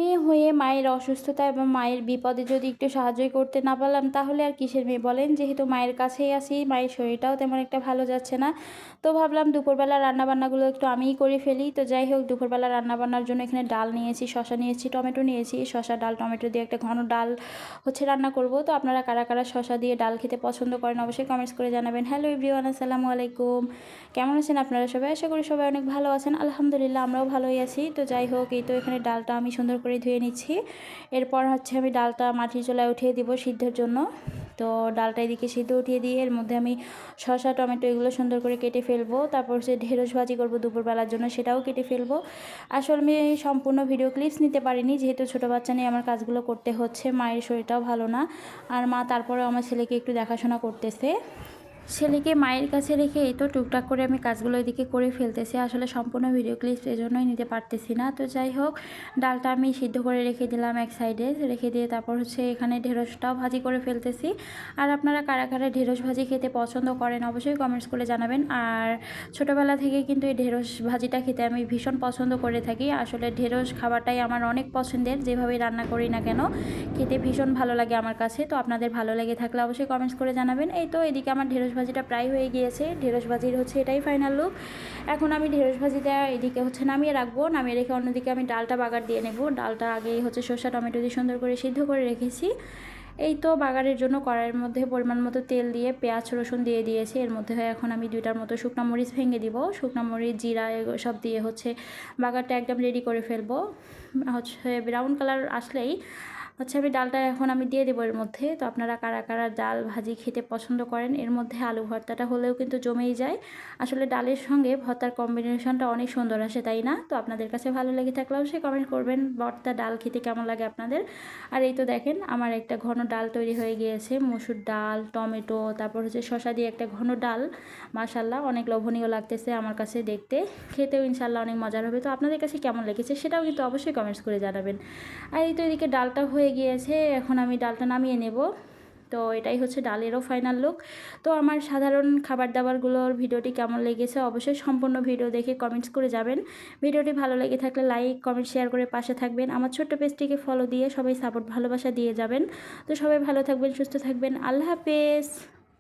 মেয়ে হয়ে মায়ের অসুস্থতা এবং মায়ের বিপদে যদি একটু সাহায্যই করতে না পারলাম তাহলে আর কিসের মেয়ে বলেন। যেহেতু মায়ের কাছেই আছি, মায়ের শরীরটাও তেমন একটা ভালো যাচ্ছে না, তো ভাবলাম দুপুরবেলা রান্নাবান্নাগুলো একটু আমিই করে ফেলি। তো যাই হোক, দুপুরবেলা রান্নাবান্নার জন্য এখানে ডাল নিয়েছি, শশা নিয়েছি, টমেটো নিয়েছি। শশা ডাল টমেটো দিয়ে একটা ঘন ডাল রান্না করব। তো আপনারা কারা কারা শশা দিয়ে ডাল খেতে পছন্দ করেন অবশ্যই কমেন্টস করে জানাবেন। হ্যালো এভরিওয়ান, আসসালামু আলাইকুম। কেমন আছেন আপনারা সবাই? আশা করি সবাই অনেক ভালো আছেন। আলহামদুলিল্লাহ, আমরাও ভালোই আছি। তো যাই হোক, এই তো এখানে ডালটা আমি সুন্দর করে ধুয়ে নিচ্ছি। এরপর আমি ডালটা মাটির চুলায় উঠিয়ে দিব সিদ্ধের জন্য। তো ডালটা এদিকে সিদ্ধ উঠিয়ে দিয়ে এর মধ্যে আমি শসা টমেটো এগুলো সুন্দর করে কেটে ফেলবো। তারপর ঢেঁড়স ভাজি করবো দুপুরবেলার জন্য, সেটাও কেটে ফেলবো। আসলে আমি সম্পূর্ণ ভিডিও ক্লিপস নিতে পারিনি, যেহেতু ছোটো বাচ্চা নিয়ে আমার কাজগুলো করতে হচ্ছে। মায়ের শরীরটাও ভালো না, আর মা তারপরেও আমার ছেলেকে একটু দেখাশোনা করতেছে। ছেলেকে মায়ের কাছে রেখে এই তো টুকটাক করে আমি কাজগুলো এদিকে করে ফেলতেছি। আসলে সম্পূর্ণ ভিডিও ক্লিপস এজন্যই নিতে পারতেছি না। তো যাই হোক, ডালটা আমি সিদ্ধ করে রেখে দিলাম এক সাইডে, রেখে দিয়ে তারপর এখানে ঢেঁড়সটাও ভাজি করে ফেলতেছি। আর আপনারা কারা কারা ঢেঁড়স ভাজি খেতে পছন্দ করেন অবশ্যই কমেন্টস করে জানাবেন। আর ছোটোবেলা থেকে কিন্তু এই ঢেঁড়স ভাজিটা খেতে আমি ভীষণ পছন্দ করে থাকি। আসলে ঢেঁড়স খাবারটাই আমার অনেক পছন্দের, যেভাবেই রান্না করি না কেন খেতে ভীষণ ভালো লাগে আমার কাছে। তো আপনাদের ভালো লেগে থাকলে অবশ্যই কমেন্টস করে জানাবেন। এই তো এদিকে আমার ঢেঁড়স ভাজিটা প্রায় হয়ে গিয়েছে। ঢেঁড়স ভাজির এটাই ফাইনাল লুক। এখন আমি ঢেঁড়স ভাজিটা এদিকে নামিয়ে রাখবো। নামিয়ে রেখে অন্যদিকে আমি ডালটা বাগার দিয়ে নেব। ডালটা আগেই সর্ষে টমেটো দিয়ে সুন্দর করে সিদ্ধ করে রেখেছি। এই তো বাগারের জন্য কড়াইয়ের মধ্যে পরিমাণ মতো তেল দিয়ে পেঁয়াজ রসুন দিয়ে দিয়েছি। এর মধ্যে এখন আমি 2টার মতো শুকনো মরিচ ভেঙে দিব। শুকনো মরিচ জিরা সব দিয়ে বাগারটা একদম রেডি করে ফেলবো। ব্রাউন কালার আসলেই আমি ডালটা এখন আমি দিয়ে দেবো এর মধ্যে। তো আপনারা কারা কারা ডাল ভাজি খেতে পছন্দ করেন? এর মধ্যে আলু ভর্তাটা হলেও কিন্তু জমেই যায়। আসলে ডালের সঙ্গে ভর্তার কম্বিনেশনটা অনেক সুন্দর আসে, তাই না? তো আপনাদের কাছে ভালো লেগে থাকলে অবশ্যই কমেন্ট করবেন ভর্তা ডাল খেতে কেমন লাগে আপনাদের। আর এই তো দেখেন, আমার একটা ঘন ডাল তৈরি হয়ে গিয়েছে। মসুর ডাল, টমেটো, তারপর শসা দিয়ে একটা ঘন ডাল। মাশাল্লাহ, অনেক লোভনীয় লাগতেছে আমার কাছে দেখতে। খেতেও ইনশাল্লাহ অনেক মজার হবে। তো আপনাদের কাছে কেমন লেগেছে সেটাও কিন্তু অবশ্যই কমেন্টস করে জানাবেন। আর এই তো এদিকে ডালটা হয়ে গিয়েছে, এখন আমি ডালটা নামিয়ে নেব। তো এটাই ডালেরও ফাইনাল লুক। তো আমার সাধারণ খাবার দাবারগুলোর ভিডিওটি কেমন লেগেছে অবশ্যই সম্পূর্ণ ভিডিও দেখে কমেন্টস করে যাবেন। ভিডিওটি ভালো লেগে থাকলে লাইক কমেন্ট শেয়ার করে পাশে থাকবেন। আমার ছোট্ট পেজটিকে ফলো দিয়ে সবাই সাপোর্ট ভালোবাসা দিয়ে যাবেন। তো সবাই ভালো থাকবেন, সুস্থ থাকবেন। আল্লাহ হাফেজ।